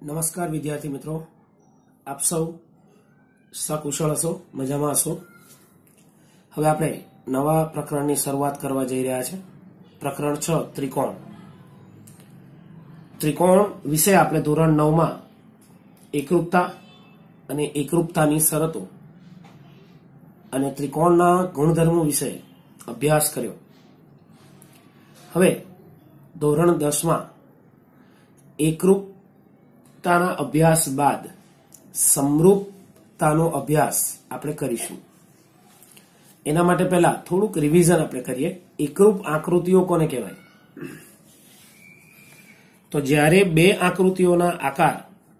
नमस्कार विद्यार्थी मित्रों, आप सौ सकुशल हशो, मजामां हशो। हवे आपणे नवा प्रकरणनी शरूआत करवा जई रह्या छे। प्रकरण 6 त्रिकोण। त्रिकोण विषय आपणे धोरण 9 मां एकरूपता अने एकरूपतानी शरतो अने त्रिकोणना गुणधर्मो विषय अभ्यास कर्यो। हवे धोरण 10 मां एकरूपताना अभ्यास बाद समरूपतानो अभ्यास आपणे करीशुं। एना माटे पहेला थोडुंक रिविजन आपणे करीए। एकरूप आकृतिओ कोने कहेवाय? तो ज्यारे बे आकृतिओना आकार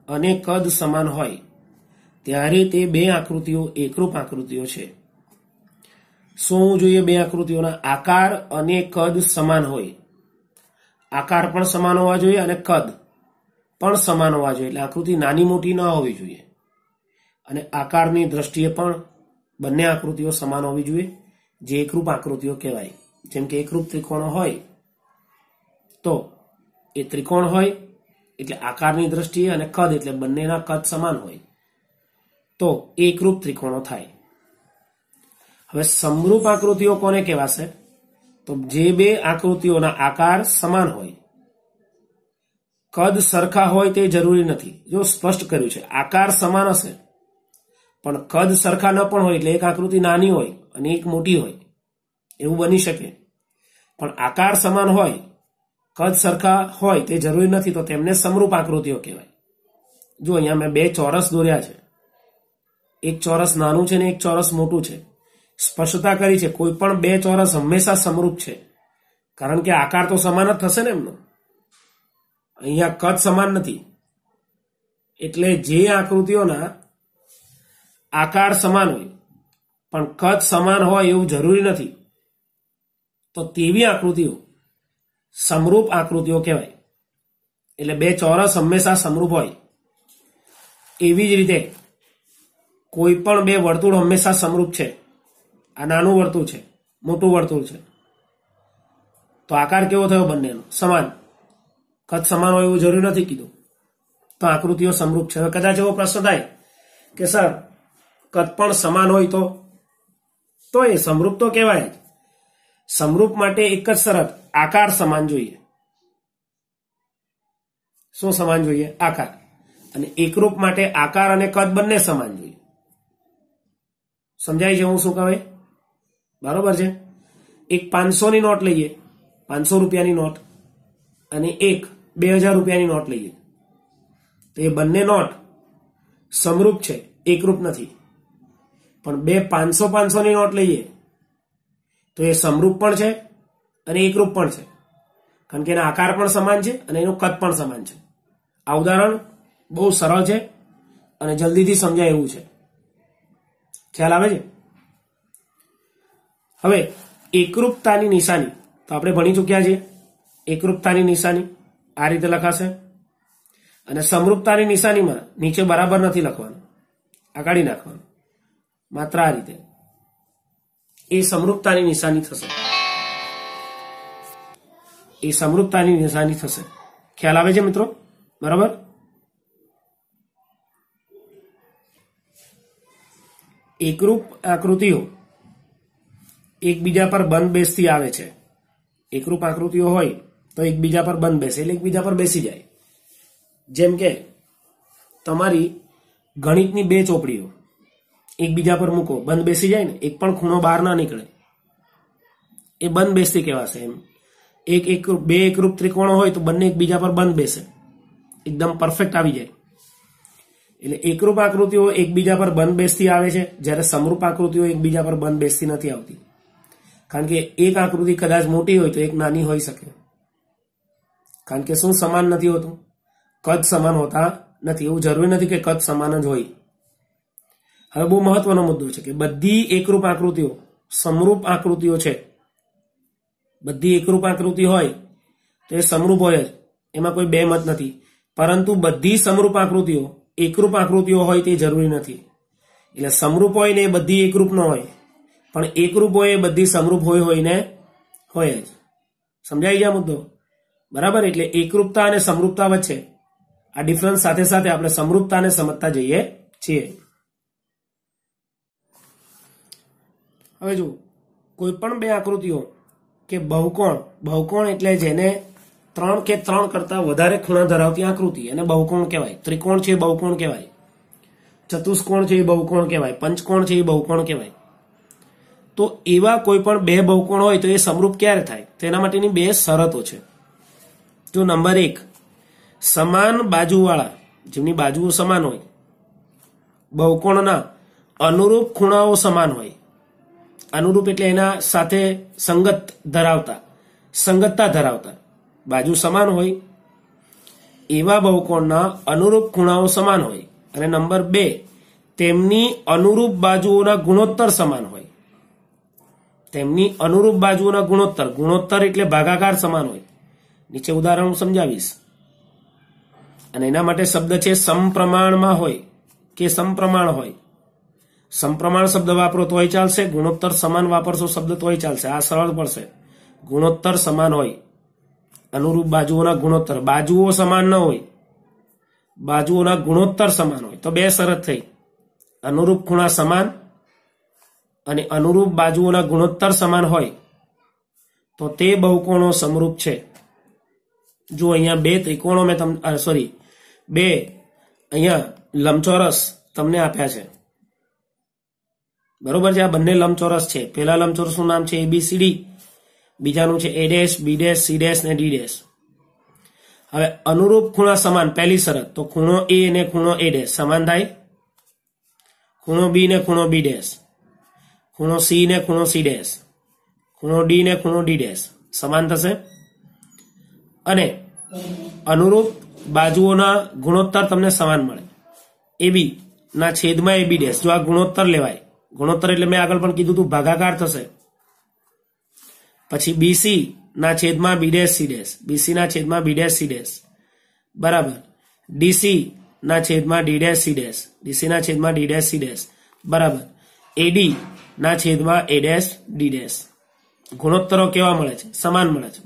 अने कद समान होय त्यारे ते बे आकृतिओ एकरूप आकृतिओ छे। शुं होवुं जोईए? बे आकृतिओना आकार अने कद समान होय। आकार पण समान होवा जोईए अने कद पण समान होवा जोईए। એટલે आकृति नानी मोटी न होवी જોઈએ અને આકારની દ્રષ્ટિએ પણ બંને આકૃતિઓ સમાન હોવી જોઈએ, જે એકરૂપ આકૃતિઓ કહેવાય। જેમ કે એકરૂપ ત્રિકોણ હોય તો એ ત્રિકોણ હોય એટલે આકારની દ્રષ્ટિએ અને કદ એટલે બંનેના કદ સમાન હોય તો એકરૂપ ત્રિકોણો થાય। હવે સમરૂપ આકૃતિઓ કોને કહેવાશે? તો જે બે આકૃતિઓના આકાર સમાન હોય, कद सरखा होय ते जरूरी नहीं। जो स्पष्ट कर्युं छे आकार समान हशे पण कद सरखा न पण होय એટલે एक आकृति नानी होय અને एक मोटी होय એવું बनी शके। पण आकार समान होय, कद सरखा होय ते जरूरी नहीं, तो तेमने समरूप आकृतिओ कहेवाय। जो अहींया मैं बे चौरस दोर्या छे, एक चौरस नानुं छे ने एक चौरस मोटुं छे। स्पष्टता करी छे कोई पण बे चौरस हमेशा समरूप छे, कारण के आकार तो समान ज थशे ने एमनो। अहींया कद समान नहीं, एटले जे आकृतिओना आकार समान होय पण कद समान होय एवुं जरूरी नहीं, तो तेवी आकृतिओ समरूप आकृतिओ कहेवाय। एटले बे चौरस हमेशा समरूप होय। एवी ज रीते कोई पण बे वर्तुळ हमेशा समरूप छे। आ नानुं वर्तुळ छे, मोटुं वर्तुळ छे, तो आकार केवो थयो? बंनेनो समान। कद समान हो एवं जरूरी नहीं कीधुं, तो आकृतिओ समरूप छे। कदाच एवो प्रश्न थाय के सर कद पण समान होय तो ए समरूप तो कहेवाय ज। समरूप माटे एक ज शरत, आकार समान जोईए। शुं समान जोईए? आकार। अने एकरूप माटे आकार अने कद बंने समान जोईए। समजाय छे हुं शुं कहे? बरोबर छे। एक 500 नी नोट लईए, 500 રૂપિયાની नोट, अने एक 2000 રૂપિયાની नोट लईए तो ये बंने नोट समरूप छे, एकरूप नहीं। पण बे 500 नी नोट लईए तो ये समरूप पण छे अने एकरूप पण छे, कारण के एना आकार पण समान छे अने एनुं कद पण समान छे। आ उदाहरण बहु सरळ छे अने जल्दीथी समजाय एवुं छे। ख्याल आवे छे? हवे एकरूपतानी निशानी तो आपणे भणी चूक्या छीए। एकरूपतानी निशानी आ रीते लखाशे अने समरूपतानी निशानीमां नीचे बराबर नहीं लखवानुं, आ काढी नाखवानुं, मात्र आ रीते ए समरूपतानी निशानी थशे। ए समरूपतानी निशानी थशे। ख्याल आवे छे मित्रों? बराबर। एकरूप आकृतिओ एकबीजा पर बंध बेसती आवे छे। एकरूप आकृतिओ होय तो एकबीजा पर बंध बेसे એટલે એકબીજા પર બેસી જાય। જેમ કે તમારી ગણિતની બે ચોપડીઓ એકબીજા પર મૂકો, બંધ બેસી જાય ને, એક પણ ખૂણો બહાર ના નીકળે, એ બંધ બેસતી કહેવાશે। એમ બે એકરૂપ ત્રિકોણો હોય તો બંને એકબીજા પર બંધ બેસે, એકદમ પરફેક્ટ આવી જાય। એટલે એકરૂપ આકૃતિઓ એકબીજા પર બંધ બેસતી આવે છે, જ્યારે સમરૂપ આકૃતિઓ એકબીજા પર બંધ બેસતી નથી આવતી। કારણ કે એક આકૃતિ કદાચ મોટી હોય તો એક નાની હોઈ શકે, કારણ કે શું સમાન નથી હોતું? કદ સમાન હોતા નથી। એવું જરૂરી નથી કે કદ સમાન જ હોય। હવે બહુ મહત્વનો મુદ્દો છે કે બધી એકરૂપ આકૃતિઓ સમરૂપ આકૃતિઓ છે। બધી એકરૂપ આકૃતિ હોય તો એ સમરૂપ હોય જ, એમાં કોઈ બે મત નથી। પરંતુ બધી સમરૂપ આકૃતિઓ એકરૂપ આકૃતિઓ હોય તે જરૂરી નથી। એટલે સમરૂપ હોય ને એ બધી એકરૂપ ન હોય, પણ એકરૂપ હોય એ બધી સમરૂપ હોય ને હોય જ। સમજાઈ ગયા મુદ્દો? बराबर। એટલે એકરૂપતા અને સમરૂપતા વચ્ચે આ ડિફરન્સ સાથે સાથે આપણે સમરૂપતાને સમજતા જઈએ છીએ. હવે જો કોઈ પણ બે આકૃતિઓ કે બહુકોણ એટલે જેને 3 કે 3 કરતા વધારે ખૂણા ધરાવતી આકૃતિ એને બહુકોણ કહેવાય. ત્રિકોણ છે એ બહુકોણ કહેવાય, ચતુષ્કોણ છે એ બહુકોણ કહેવાય, પંચકોણ છે એ બહુકોણ કહેવાય. તો એવા કોઈ પણ બે બહુકોણ હોય તો એ સમરૂપ ક્યારે થાય? તેના માટેની બે શરતો છે. જો નંબર 1, સમાન બાજુવાળા જેમની બાજુઓ સમાન હોય, બહુકોણના અનુરૂપ ખૂણાઓ સમાન હોય. અનુરૂપ એટલે એના સાથે સંગતતા ધરાવતા બાજુ સમાન હોય એવા બહુકોણના અનુરૂપ ખૂણાઓ સમાન હોય. અને નંબર 2, તેમની અનુરૂપ બાજુઓના ગુણોત્તર સમાન હોય. તેમની અનુરૂપ બાજુઓના ગુણોત્તર એટલે ભાગાકાર સમાન હોય. નીચે ઉદાહરણ સમજાવીશ. અને એના માટે શબ્દ છે સમપ્રમાણમાં હોય કે સમપ્રમાણ હોય. સમપ્રમાણ શબ્દ વાપરો તોય ચાલશે, ગુણોત્તર સમાન વાપરશો શબ્દ તોય ચાલશે. આ સરળ પડશે. ગુણોત્તર સમાન હોય, અનુરૂપ બાજુઓના ગુણોત્તર, બાજુઓ સમાન ન હોય, બાજુઓના ગુણોત્તર સમાન હોય. તો બે શરત થઈ, અનુરૂપ ખૂણા સમાન અને અનુરૂપ બાજુઓના ગુણોત્તર સમાન હોય તો તે બહુકોણો સમરૂપ છે. જો અહીંયા બે ત્રિકોણો બે અહીંયા લંબચોરસ તમને આપ્યા છે, બરોબર છે? આ બંને લંબચોરસ છે. પહેલા લંબચોરસનું નામ છે ABCD, બીજાનું છે A', B', C' ને D'. હવે અનુરૂપ ખૂણા સમાન, પહેલી શરત. તો ખૂણો A ને ખૂણો A' સમાન થાય, ખૂણો B ને ખૂણો B', ખૂણો C ને ખૂણો C', ખૂણો D ને ખૂણો D' સમાન થશે. અને અનુરૂપ બાજુઓના ગુણોત્તર તમને સમાન મળે. AB ના છેદમાં AB', જો આ ગુણોત્તર લેવાય, ગુણોત્તર એટલે મેં આગળ પણ કીધું હતું ભાગાકાર થશે. પછી BC ના છેદમાં B', BC ના છેદમાં B', બરાબર. DC ના છેદમાં D', DC ના છેદમાં D', બરાબર. AD ના છેદમાં A', D'. ગુણોત્તરો કેવા મળે છે? સમાન મળે છે,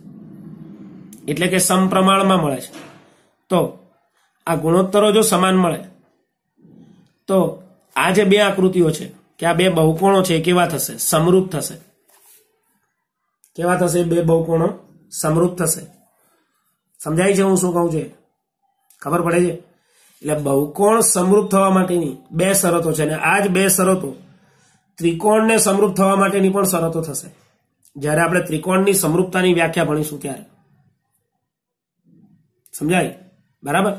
એટલે કે સમપ્રમાણમાં મળે છે. તો આ ગુણોત્તરો જો સમાન મળે તો આ જે બે આકૃતિઓ છે કે આ બે બહુકોણો છે કેવા થશે? સમરૂપ થશે. કેવા થશે? બે બહુકોણો સમરૂપ થશે. સમજાય છે હું શું કહું છું? ખબર પડે છે? એટલે બહુકોણ સમરૂપ થવા માટેની બે શરતો છે અને આ જ બે શરતો ત્રિકોણને સમરૂપ થવા માટેની પણ શરતો થશે જ્યારે આપણે ત્રિકોણની સમરૂપતાની વ્યાખ્યા ભણીશું ત્યારે. સમજાય? બરાબર.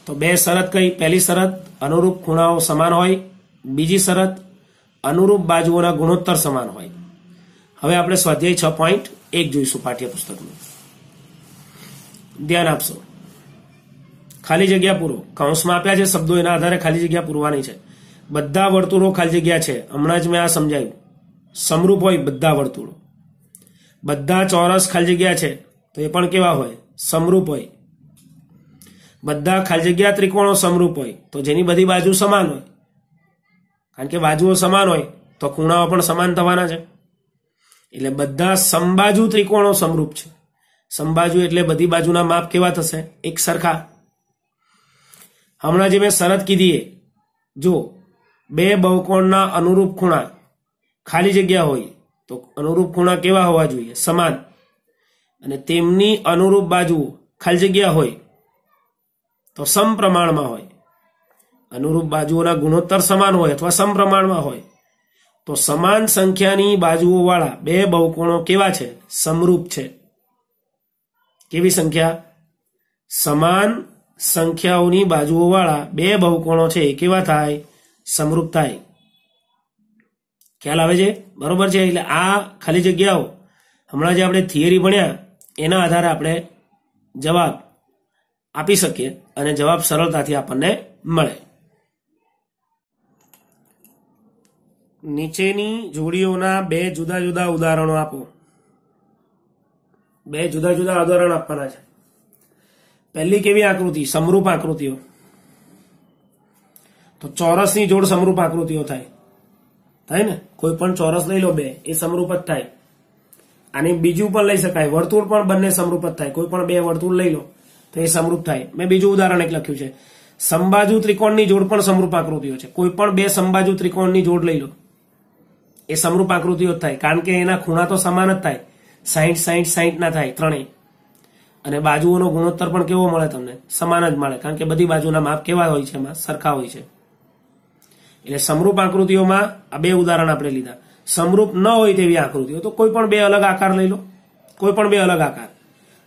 તો બે શરત કઈ? પહેલી શરત અનુરૂપ ખૂણાઓ સમાન હોય, બીજી શરત અનુરૂપ બાજુઓના ગુણોત્તર સમાન હોય. હવે આપણે સ્વાધ્યાય 6.1 જોઈશું પાઠ્યપુસ્તકનું. ધ્યાન આપશો. ખાલી જગ્યા પૂરો. કૌંસમાં આપ્યા છે શબ્દો, એના આધારે ખાલી જગ્યા પૂરવાની છે. બધા વર્તુળો ખાલી જગ્યા છે. હમણાં જ મેં આ સમજાવ્યું. સમરૂપ હોય બધા વર્તુળો. બધા ચોરસ ખાલી જગ્યા છે તો એ પણ કેવા હોય? સમરૂપ હોય. બધા ખાલી જગ્યા ત્રિકોણો સમરૂપ હોય તો જેની બધી બાજુ સમાન હોય, કારણ કે બાજુઓ સમાન હોય તો ખૂણાઓ પણ સમાન થવાના છે. એટલે બધા સમબાજુ ત્રિકોણો સમરૂપ છે. સમબાજુ એટલે બધી બાજુના માપ કેવા થશે? એક સરખા. હમણાં જે મેં શરત કીધી, જો બે બહુકોણના અનુરૂપ ખૂણા ખાલી જગ્યા હોય તો અનુરૂપ ખૂણા કેવા હોવા જોઈએ? સમાન. અને તેમની અનુરૂપ બાજુઓ ખાલી જગ્યા હોય તો સમપ્રમાણમાં હોય. અનુરૂપ બાજુઓના ગુણોત્તર સમાન હોય અથવા સમપ્રમાણમાં હોય તો સમાન સંખ્યાની બાજુઓ વાળા બે બહુકોણો કેવા છે? સમરૂપ છે. કેવી સંખ્યા? સમાન સંખ્યાઓની બાજુઓ વાળા બે બહુકોણો છે એ કેવા થાય? સમરૂપ થાય. ખ્યાલ આવે છે? બરોબર છે. એટલે આ ખાલી જગ્યાઓ હમણાં જે આપણે થિયરી ભણ્યા એના આધારે આપણે જવાબ આપી શકીએ અને જવાબ સરળતાથી આપણને મળે. નીચેની જોડીઓના બે જુદા જુદા ઉદાહરણો આપો. બે જુદા જુદા ઉદાહરણ આપવાના છે. પહેલી કેવી આકૃતિ? સમરૂપ આકૃતિઓ. તો ચોરસની જોડ સમરૂપ આકૃતિઓ થાય ને? કોઈ પણ ચોરસ લઈ લો બે, એ સમરૂપ જ થાય. અને બીજું પણ લઈ શકાય, વર્તુળ પણ બંને સમરૂપ જ થાય. કોઈ પણ બે વર્તુળ લઈ લો તો તો એ સમરૂપ થાય. મેં બીજું ઉદાહરણ એક લખ્યું છે, સમબાજુ ત્રિકોણની જોડ પણ સમરૂપ આકૃતિઓ છે. કોઈ પણ બે સમબાજુ ત્રિકોણની જોડ લઈ લો, એ સમરૂપ આકૃતિઓ જ થાય, કારણ કે એના ખૂણા તો સમાન જ થાય, 60 60 60 ના થાય ત્રણેય. અને બાજુઓનો ગુણોત્તર પણ કેવો મળે તમને? સમાન જ મળે, કારણ કે બધી બાજુના માપ કેવા હોય છે? એમાં સરખા હોય છે. એટલે સમરૂપ આકૃતિઓમાં આ બે ઉદાહરણ આપણે લીધા. સમરૂપ ન હોય તેવી આકૃતિઓ તો કોઈ પણ બે અલગ આકાર લઈ લો, કોઈ પણ બે અલગ આકાર.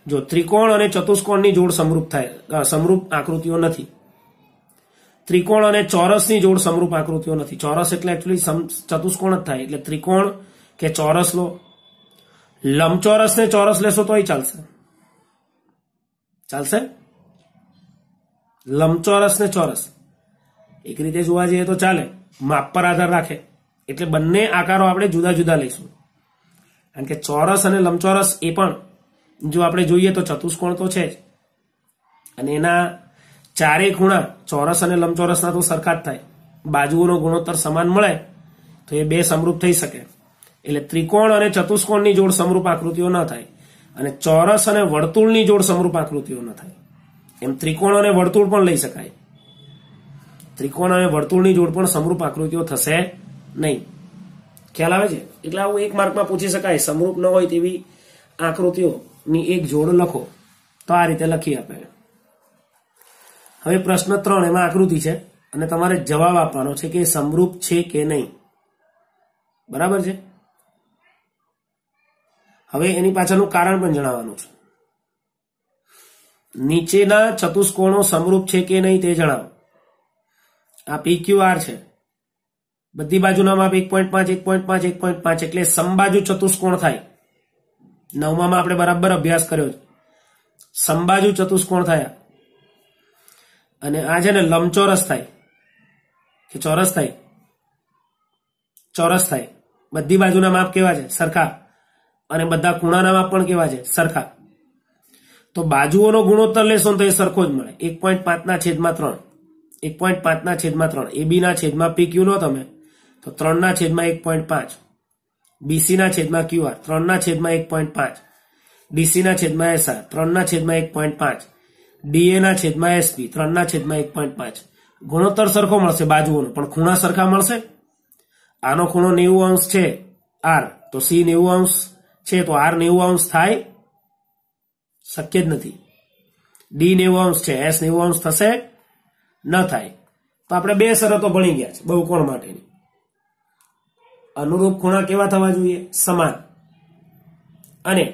જો ત્રિકોણ અને ચતુષ્કોણની જોડ સમરૂપ થાય, સમરૂપ આકૃતિઓ નથી. ત્રિકોણ અને ચોરસની જોડ સમરૂપ આકૃતિઓ નથી. ચોરસ એટલે એકચ્યુઅલી ચતુષ્કોણ જ થાય, એટલે ત્રિકોણ કે ચોરસ લો. લંબચોરસ ને ચોરસ લેશો તોય ચાલશે, ચાલશે. લંબચોરસ ને ચોરસ એક રીતે જોવા જઈએ તો ચાલે, માપ પર આધાર રાખે. એટલે બંને આકારો આપણે જુદા જુદા લઈશું, કારણ કે ચોરસ અને લંબચોરસ એ પણ જો આપણે જોઈએ તો ચતુષ્કોણ તો છે જ, અને એના ચારેય ખૂણા ચોરસ અને લંબચોરસના તો સરખા જ થાય. બાજુઓનો ગુણોત્તર સમાન મળે તો એ બે સમરૂપ થઈ શકે. એટલે ત્રિકોણ અને ચતુષ્કોણની જોડ સમરૂપ આકૃતિઓ ન થાય, અને ચોરસ અને વર્તુળની જોડ સમરૂપ આકૃતિઓ ન થાય. એમ ત્રિકોણ અને વર્તુળ પણ લઈ શકાય. ત્રિકોણ અને વર્તુળની જોડ પણ સમરૂપ આકૃતિઓ થશે નહીં. ખ્યાલ આવે છે? એટલે આવું એક માર્કમાં પૂછી શકાય, સમરૂપ ન હોય તેવી આકૃતિઓની એક જોડ લખો, તો આ રીતે લખી આપે. હવે પ્રશ્ન 3, એમાં આકૃતિ છે અને તમારે જવાબ આપવાનો છે કે સમરૂપ છે કે નહીં. બરાબર છે? હવે એની પાછળનું કારણ પણ જણાવવાનું છે. નીચેના ચતુષ્કોણો સમરૂપ છે કે નહીં તે જણાવો. આ PQR છે, બધી બાજુના માપ 1.5 1.5 1.5, એટલે સમબાજુ ચતુષ્કોણ થાય. 9માં આપણે બરાબર અભ્યાસ કર્યો છે, સમબાજુ ચતુષ્કોણ થયા. અને આ છે ને લંબચોરસ થાય કે ચોરસ થાય? ચોરસ થાય. બધી બાજુના માપ કેવા છે? સરખા. અને બધા ખૂણાના માપ પણ કેવા છે? સરખા. તો બાજુઓનો ગુણોત્તર લેશો તો એ સરખો જ મળે. 1.5 ના છેદમાં 3, 1.5 ના છેદમાં 3. AB ના છેદમાં PQ લો તમે તો 3 ના છેદમાં 1.5. BC ના છેદમાં QR 3 ના છેદમાં 1.5. DC ના છેદમાં SR 3 ના છેદમાં 1.5. DA ના છેદમાં SP 3 ના છેદમાં 1.5. ગુણોત્તર સરખો મળશે બાજુઓનો, પણ ખૂણા સરખા મળશે? આનો ખૂણો 90 અંશ છે R, તો C 90 અંશ છે, તો R 90 અંશ થાય? શક્ય જ નથી. D 90 અંશ છે, S 90 અંશ થશે? ન થાય. તો આપણે બે શરતો ભણી ગયા છે બહુકોણ માટેની. અનુરૂપ ખૂણા કેવા થવા જોઈએ? સમાન. અને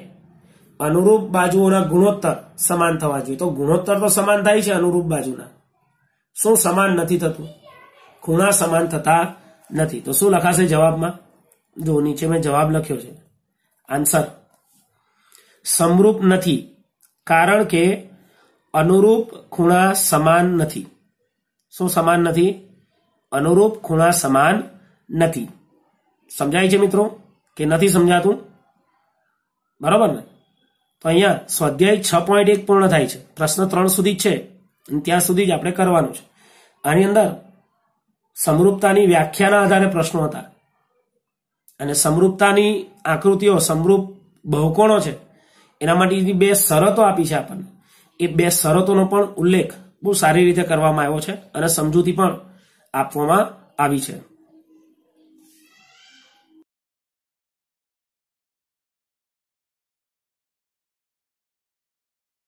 અનુરૂપ બાજુઓના ગુણોત્તર સમાન થવા જોઈએ. તો ગુણોત્તર તો સમાન થાય છે અનુરૂપ બાજુના. શું સમાન નથી થતું? ખૂણા સમાન થતા નથી. તો શું લખાશે જવાબમાં? જો નીચે મેં જવાબ લખ્યો છે. આન્સર સમરૂપ નથી, કારણ કે અનુરૂપ ખૂણા સમાન નથી. શું સમાન નથી? અનુરૂપ ખૂણા સમાન નથી. સમજાય છે મિત્રો કે નથી સમજાતું? બરાબર ને? તો અહીંયા સ્વાધ્યાય 6.1 પૂર્ણ થાય છે. પ્રશ્ન 3 સુધી જ છે, ત્યાં સુધી જ આપણે કરવાનું છે. આની અંદર સમરૂપતાની વ્યાખ્યાના આધારે પ્રશ્નો હતા, અને સમરૂપતાની આકૃતિઓ, સમરૂપ બહુકોણો છે એના માટેની બે શરતો આપી છે આપણને. એ બે શરતોનો પણ ઉલ્લેખ બહુ સારી રીતે કરવામાં આવ્યો છે, અને સમજૂતી પણ આપવામાં આવી છે.